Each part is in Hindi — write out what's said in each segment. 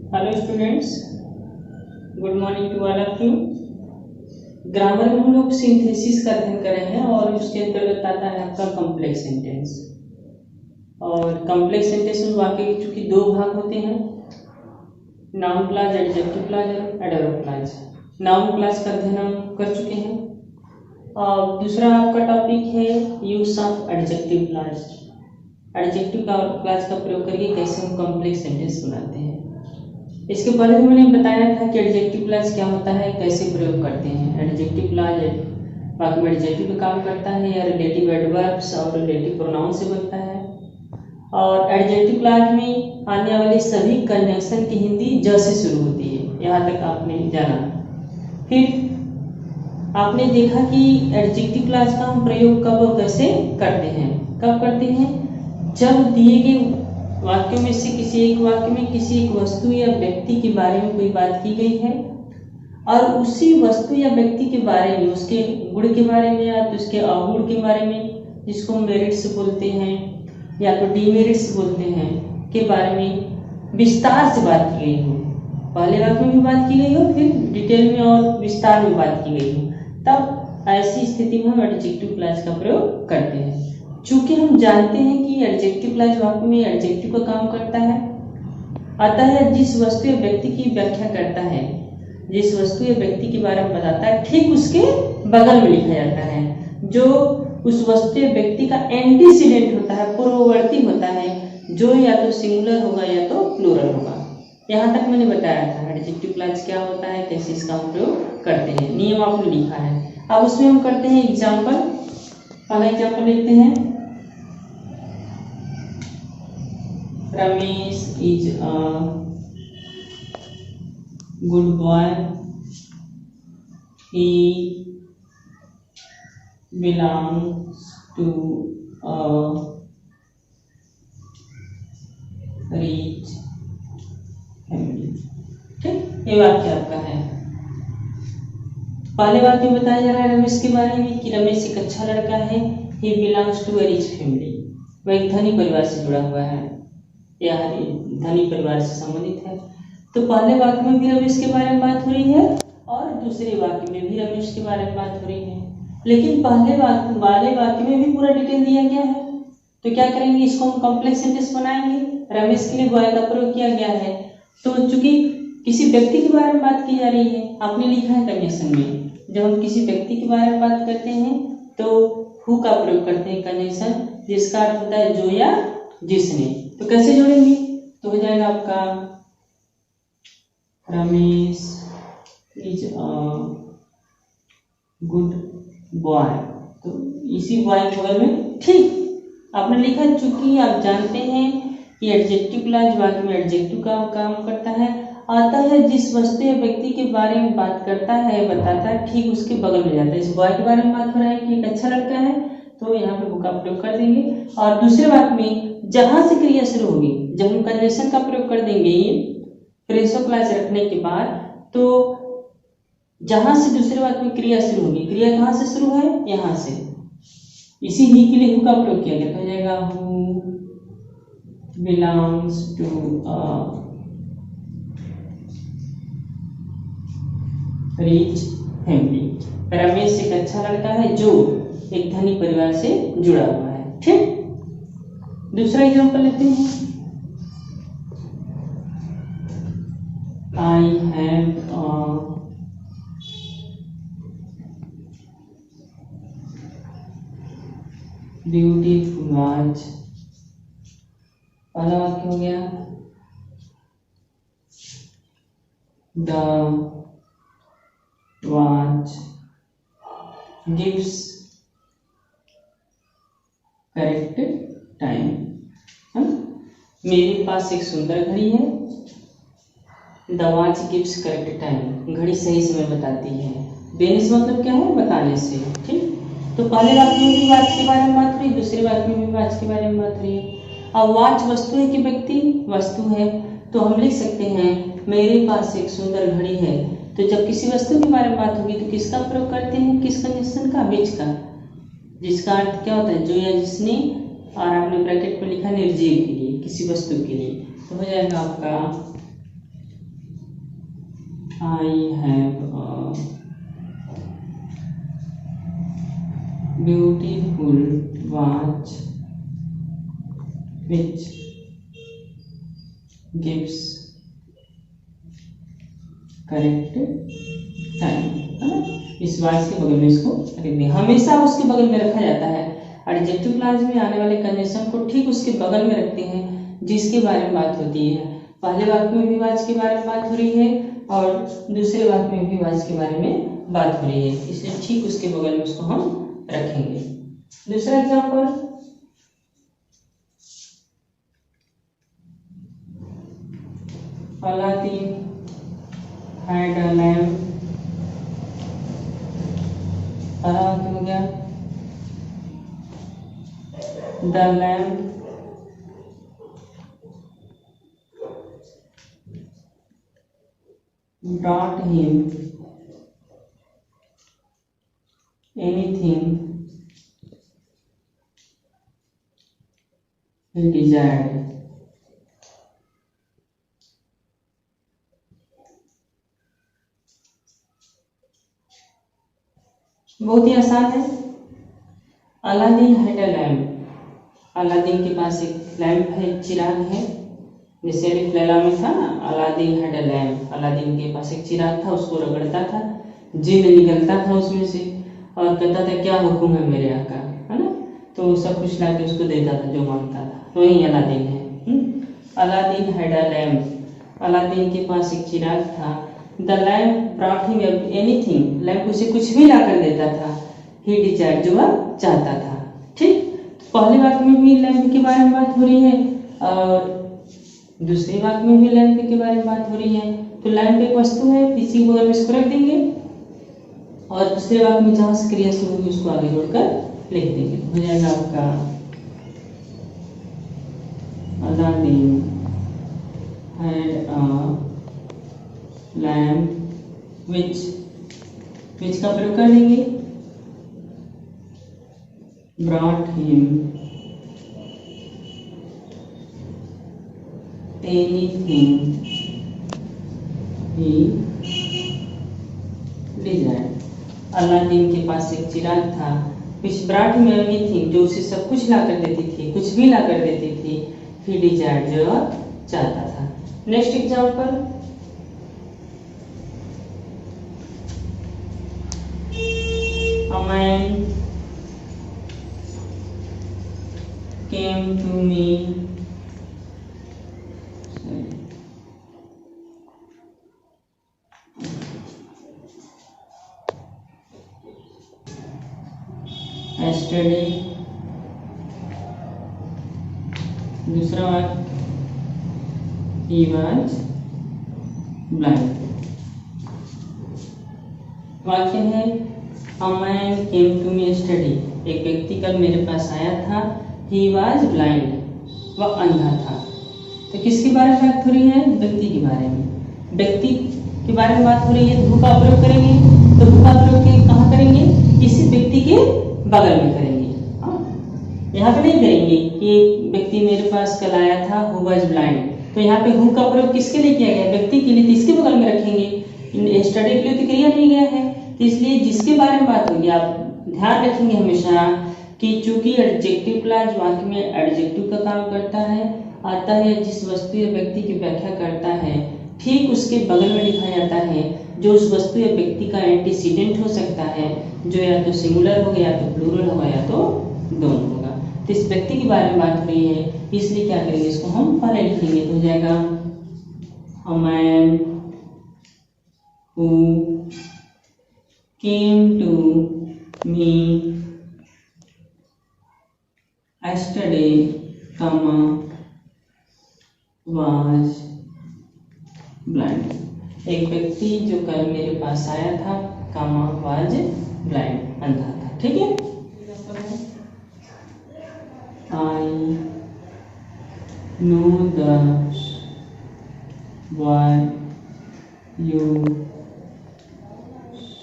Hello students, good morning to all of you. Grammar में हम लोग सिंथेसिस का अध्ययन कर रहे हैं और उसके अंतर्गत आता है आपका कॉम्प्लेक्स सेंटेंस। और कॉम्प्लेक्स सेंटेंस में वाक्य के चूंकि दो भाग होते हैं, नाउन क्लॉज, एडजेक्टिव क्लॉज और एडवर्ब क्लॉज। नाउन क्लॉज का अध्ययन हम कर चुके हैं और दूसरा आपका टॉपिक है use of adjective clause. Adjective clause का प्रयोग करके कैसे हम कॉम्प्लेक्स सेंटेंस बनाते हैं। इसके पहले भी मैंने बताया था कि एडजेक्टिव क्लॉज क्या होता है, कैसे प्रयोग करते हैं। एडजेक्टिव क्लॉज वाक्य में एडजेक्टिव का काम करता है या रिलेटिव एडवर्ब्स और रिलेटिव प्रोनाउन से बनता है। और एडजेक्टिव क्लॉज में आने वाली सभी कंजंक्शन की हिंदी ज से शुरू होती है, यहाँ तक आपने जाना। फिर आपने देखा कि एडजेक्टिव क्लॉज का हम प्रयोग कब और कैसे करते हैं। कब करते हैं? जब दिए गए वाक्यों में से किसी एक वाक्य में किसी एक वस्तु या व्यक्ति के बारे में कोई बात की गई है और उसी वस्तु या व्यक्ति के बारे में, उसके गुण के बारे में या तो उसके अवगुण के बारे में, जिसको मेरिट्स बोलते हैं या तो डीमेरिट्स बोलते हैं, के बारे में विस्तार से बात की गई हो। पहले वाक्य में भी बात की गई हो, फिर डिटेल में और विस्तार में बात की गई हो, तब ऐसी स्थिति में हम एडजेक्टिव क्लॉज का प्रयोग करते हैं। चूंकि हम जानते हैं कि एडजेक्टिव क्लॉज वाक्य में एडजेक्टिव का काम करता है, अतः जिस वस्तु या व्यक्ति की व्याख्या करता है, जिस वस्तु या व्यक्ति के बारे में बताता है, ठीक उसके बगल में लिखा जाता है जो उस वस्तु या व्यक्ति का एंटीसीडेंट होता है, पूर्ववर्ती होता है, जो या तो सिंगुलर होगा या तो प्लूरल होगा। यहाँ तक मैंने बताया था एडजेक्टिव क्लॉज क्या होता है, कैसे इसका हम प्रयोग करते हैं। नियम आपने लिखा है, अब उसमें हम करते हैं एग्जाम्पल। पहला एग्जाम्पल लेते हैं, Ramesh is a good boy. He belongs to a rich family. ठीक, ये वाक्य आपका है। पहले वाक्य बताया जा रहा है रमेश के बारे में कि रमेश एक अच्छा लड़का है। He belongs to a rich family. वह एक धनी परिवार से जुड़ा हुआ है या धनी परिवार से संबंधित है। तो पहले वाक्य में भी रमेश के बारे में बात हो रही है और दूसरे वाक्य में भी रमेश के बारे में बात हो रही है, लेकिन पहले वाले वाक्य में भी पूरा डिटेल दिया गया है। तो क्या करेंगे, इसको हम कॉम्प्लेक्स सेंटेंस बनाएंगे। रमेश के लिए बॉय का प्रयोग किया गया है, तो चूंकि किसी व्यक्ति के बारे में बात की जा रही है, आपने लिखा है कंजंक्शन में, जब हम किसी व्यक्ति के बारे में बात करते हैं तो हु का प्रयोग करते हैं कंजंक्शन, जिसका अर्थ होता है जो या जिसने। तो कैसे जोड़ेंगे, तो हो जाएगा आपका Ramesh is a good boy. तो इसी बॉय के बगल में ठीक आपने लिखा, चूंकि आप जानते हैं कि एडजेक्टिव क्लॉज वाक्य में एडजेक्टिव का काम करता है, अतः जिस वस्तु या व्यक्ति के बारे में बात करता है, बताता है, ठीक उसके बगल में जाता है। इस बॉय के बारे में बात हो रहा है कि एक अच्छा लड़का है, तो यहाँ पे हु का प्रयोग कर देंगे। और दूसरे वाक्य में जहां से क्रिया शुरू होगी, जब हम कंजंक्शन का प्रयोग कर देंगे फ्रेसो क्लॉज रखने के बाद, तो जहां से दूसरे वाक्य में क्रिया शुरू होगी, क्रिया कहां से शुरू है, यहां से, इसी ही के लिए हु का प्रयोग किया गया। तो हो जाएगा who belongs to a rich family. Ramesh एक अच्छा लड़का है जो एक धनी परिवार से जुड़ा हुआ है। ठीक, दूसरा एग्जांपल लेते हैं, I have a beautiful watch. पहला वाक्य हो गया, the watch gives correct time. मेरे पास एक सुंदर घड़ी है। The watch gives correct time, घड़ी सही समय बताती है। देने से मतलब क्या है, बताने से। ठीक, तो पहले वाक्य में भी वॉच के बारे में बात हुई, दूसरे वाक्य में भी वॉच के बारे में बात हुई। अब वॉच वस्तु है कि व्यक्ति, वस्तु है, तो हम लिख सकते हैं मेरे पास एक सुंदर घड़ी है। तो जब किसी वस्तु के बारे में बात होगी तो किसका प्रयोग करते हैं, किस कंजंक्शन का, विच का, जिसका अर्थ क्या होता है, जो या जिसने, और आपने ब्रैकेट में लिखा निर्जीव के लिए, किसी वस्तु के लिए। तो हो जाएगा आपका I have a beautiful watch which gives correct time, है ना। इस वाच के बगल में इसको रखते हैं, हमेशा उसके बगल में रखा जाता है। एडजेक्टिव क्लॉज में आने वाले कंजंक्शन को ठीक उसके बगल में रखते हैं जिसके बारे में बात होती है। पहले वाक्य में भी वाच के बारे में बात हो रही है और दूसरे वाक्य में भी वाच के बारे में बात हो रही है, इसलिए ठीक उसके बगल में उसको हम रखेंगे। दूसरा example, Aladdin had a lamp, पहला हो गया the lamp brought him anything he desired। बहुत ही आसान है। Aladdin had a lamp, Aladdin के पास एक लैम्प है, चिराग है। जैसे अलिफ लैला में था ना, Aladdin had a lamp, Aladdin के पास एक चिराग था, उसको रगड़ता था, जिन निकलता था उसमें से और कहता था क्या हुक्म है मेरे आका, है ना। तो सब कुछ लाके उसको देता था जो मांगता था, तो वही अलादीन है। Aladdin had a lamp, Aladdin के पास एक चिराग था। The lamp brought him anything, lamp उसे कुछ भी ला कर देता था। ही डिजायर्ड, जो वह चाहता था। ठीक, तो पहले वाक्य में भी लैम्प के बारे में बात हो रही है और दूसरे वाक्य में भी लैम्प के बारे में बात हो रही है। तो लैम्प एक वस्तु है, इसी को अगर इसको रख देंगे और दूसरे वाक्य में जहां से क्रिया शुरू होगी उसको आगे जोड़कर लिख देंगे, हो जाएगा आपका अलादीन हैड अ लैम्प विच का प्रयोग कर देंगे, brought him anything he desired. Aladdin के पास एक चिराग था, विच ब्रॉट हिम एनीथिंग, जो उसे सब कुछ ला कर देती थी, कुछ भी ला कर देती थी। ही डिजायर्ड, जो चाहता था। Next example, a man came to me yesterday। दूसरा वाक्य, he was blind। वाक्य है A man came to me yesterday, एक व्यक्ति कल मेरे पास आया था। He was blind, वह अंधा था। तो किसके बारे में बात हो रही है? व्यक्ति के बारे में। व्यक्ति के बारे में बात हो रही है, who का प्रयोग करेंगे, तो who का प्रयोग कहाँ करेंगे? किसी व्यक्ति के बगल में करेंगे। यहाँ पे नहीं करेंगे कि व्यक्ति मेरे पास कल आया था, who was blind। तो यहाँ पे who का प्रयोग किसके लिए किया गया? व्यक्ति के लिए, तो इसके बगल में रखेंगे। स्टडी के लिए तो क्रिया नहीं गया है, इसलिए जिसके बारे में बात होगी आप ध्यान रखेंगे हमेशा कि चूंकि एडजेक्टिव क्लॉज वाक्य में एडजेक्टिव का काम करता है, आता है, जिस वस्तु या व्यक्ति की व्याख्या करता है, ठीक उसके बगल में लिखा जाता है जो उस वस्तु या व्यक्ति का एंटीसीडेंट हो सकता है, जो या तो सिंगुलर होगा या तो प्लूरल होगा या तो दोनों होगा। तो इस व्यक्ति के बारे में बात हो रही है, इसलिए क्या करेंगे, इसको हम पहले लिखेंगे, तो हो जाएगा a man who came to me yesterday, was blind। एक व्यक्ति जो कल मेरे पास आया था, was blind, अंधा था। ठीक है, I know the why you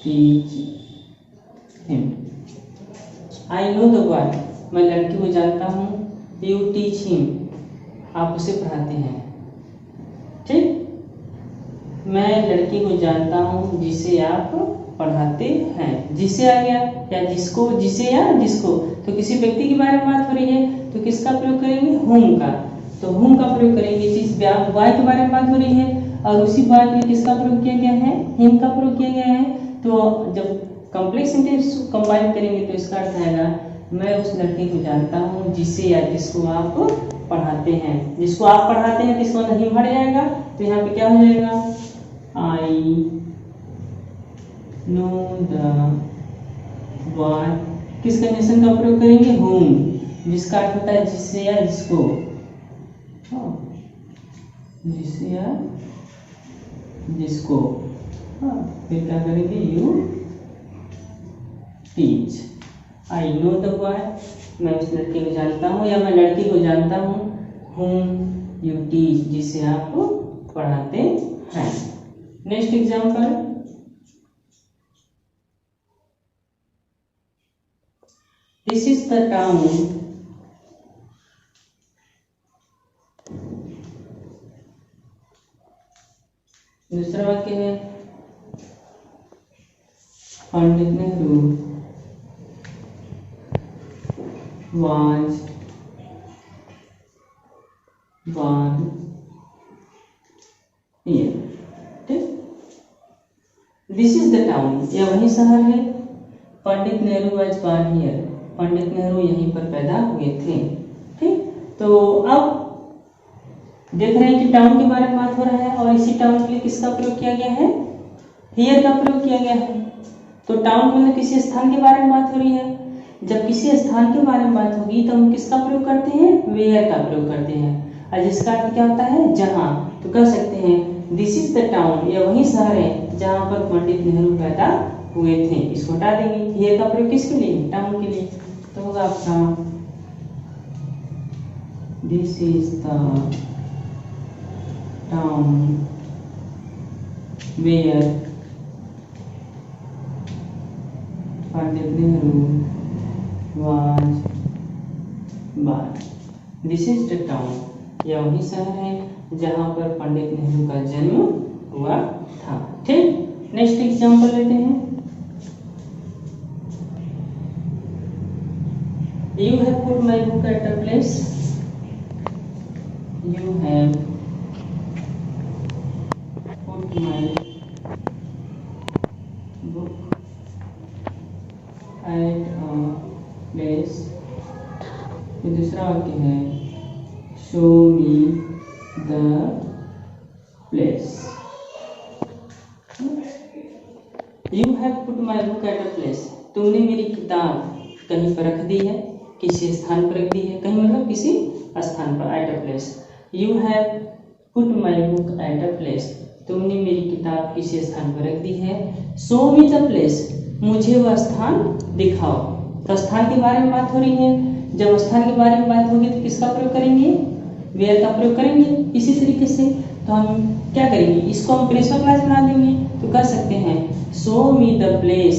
teach him। I know the boy, मैं लड़की को जानता हूँ। You teach him, आप उसे पढ़ाते हैं। ठीक, मैं लड़की को जानता हूँ जिसे आप पढ़ाते हैं। जिसे आ गया या जिसको, जिसे या जिसको, तो किसी व्यक्ति के बारे में बात हो रही है तो किसका प्रयोग करेंगे? whom का। तो whom का प्रयोग करेंगे। जिस बॉय के बारे में बात हो रही है और उसी बॉय के लिए किसका प्रयोग किया गया है? him का प्रयोग किया गया है। तो जब कॉम्प्लेक्स सेंटेंस कंबाइन करेंगे तो इसका अर्थ आएगा मैं उस लड़के को जानता हूँ जिसे या जिसको आप पढ़ाते हैं। जिसको आप पढ़ाते हैं तो इसको नहीं हट जाएगा, तो यहाँ पे क्या हो जाएगा? I know the boy. किस कंडीशन का प्रयोग करेंगे? whom, जिसका अर्थ होता है जिससे या जिसको, जिससे या जिसको। फिर क्या करेंगे? You teach. I know the boy, मैं उस लड़के को जानता हूँ या मैं लड़की को जानता हूँ। whom you teach, जिसे आप पढ़ाते हैं। Next example, this is the town दूसरा वाक्य है पंडित नेहरू was born here। ठीक, दिस इज द टाउन, यह वही शहर है। पंडित Nehru was born here, Pandit Nehru यहीं पर पैदा हुए थे। ठीक, तो अब देख रहे हैं कि टाउन के बारे में बात हो रहा है और इसी टाउन के लिए किसका प्रयोग किया गया है? हियर का प्रयोग किया गया है। तो टाउन मतलब किसी स्थान के बारे में बात हो रही है। जब किसी स्थान के बारे में बात होगी तो हम किसका प्रयोग करते हैं? वेयर का प्रयोग करते हैं। और जिसका अर्थ क्या होता है? जहां। तो कह सकते हैं दिस इज द टाउन, यह वही शहर है जहां पर पंडित नेहरू पैदा हुए थे। इसको हटा देंगे। हियर का प्रयोग किसके लिए? टाउन के लिए। तो होगा आपका this is the town where Pandit Nehru was born। This is the town, यह वही शहर है जहां पर पंडित नेहरू का जन्म हुआ था। ठीक, नेक्स्ट एग्जांपल लेते हैं। You have put my book at a place। You have put my book at a place। ये दूसरा वाक्य है show me the place. You have put my book at a place, तुमने मेरी किताब कहीं पर रख दी है, किसी स्थान पर रख दी है। कहीं मतलब किसी स्थान पर, at a place. You have put my book at a place, तुमने मेरी किताब किसी स्थान पर रख दी है। शो मी द प्लेस, मुझे वह स्थान दिखाओ। तो स्थान के बारे में बात हो रही है। जब स्थान के बारे में बात होगी तो किसका प्रयोग करेंगे? वेयर का प्रयोग करेंगे। इसी तरीके से तो हम क्या करेंगे? इसको हम प्लेसर क्लास बना देंगे। तो कह सकते हैं शो मी द प्लेस,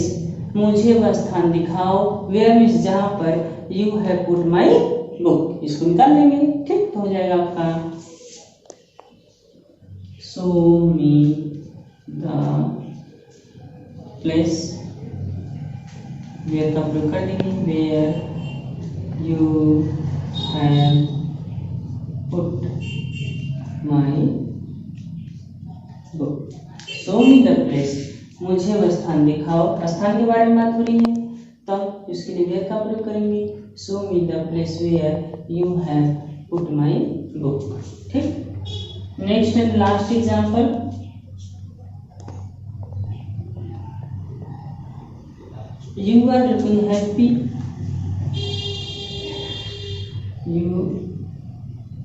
मुझे वह स्थान दिखाओ। वेयर मीन्स जहां पर you have put my book, इसको निकाल लेंगे। ठीक, तो हो जाएगा आपका show me the place, where का प्रयोग कर देंगे। Where you have put my book. Show me the place, मुझे वह स्थान दिखाओ। स्थान के बारे में बात हो रही है तब इसके लिए वेयर का प्रयोग करेंगे। Show me the place where you have put my book. ठीक, next and last example. You are looking happy। You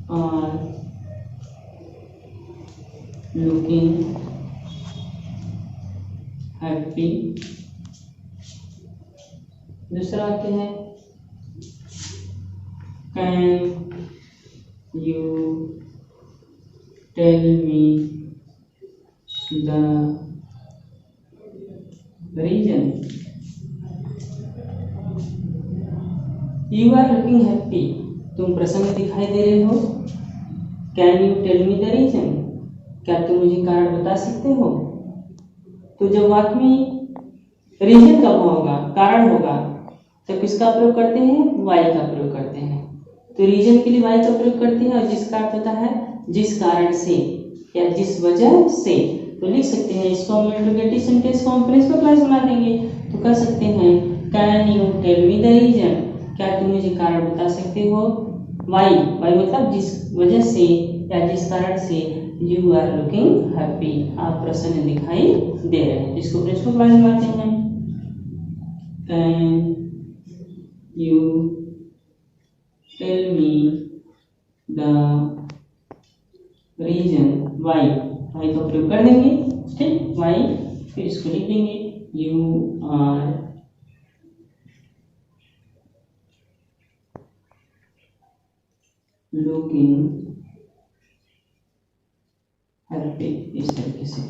are looking happy। दूसरा वाक्य है Can you tell me the reason। You are looking happy, तुम प्रसन्न दिखाई दे रहे हो। Can you tell me the reason, क्या तुम मुझे कारण बता सकते हो? तो जब वाक्य में रीजन कब होगा, कारण होगा, तो किसका प्रयोग करते हैं? वाई का प्रयोग करते हैं। तो रीजन के लिए वाई का प्रयोग करते हैं और जिसका अर्थ होता है जिस कारण से या जिस वजह से। तो लिख सकते हैं इसको हम इंट्रोगेटिव सेंटेंस को हम प्रिंसिपल क्लास बना देंगे। तो कह सकते हैं can you tell me the reason, क्या तुम मुझे कारण बता सकते हो? वाई, वाई मतलब जिस वजह से या जिस कारण से यू आर लुकिंग हैप्पी, आप प्रसन्न दिखाई दे रहे हैं। इसको प्रिंसिपल क्लास बनाते हैं। Can you tell me the reason, why, why का प्रयोग कर देंगे, ठीक, वाई, फिर इसको लिख देंगे यू आर लुकिंग हैप्पी, इस तरीके से।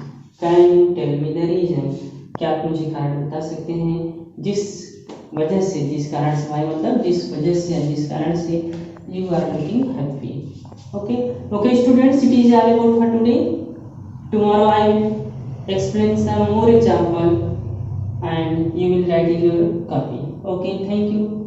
Can you tell me the reason, क्या आप मुझे कारण बता सकते हैं जिस वजह से, जिस कारण से, वाई मतलब जिस वजह से या जिस कारण से you are looking happy. Okay students, it is all about for today. Tomorrow I will explain some more example and you will write in your copy. Okay, thank you.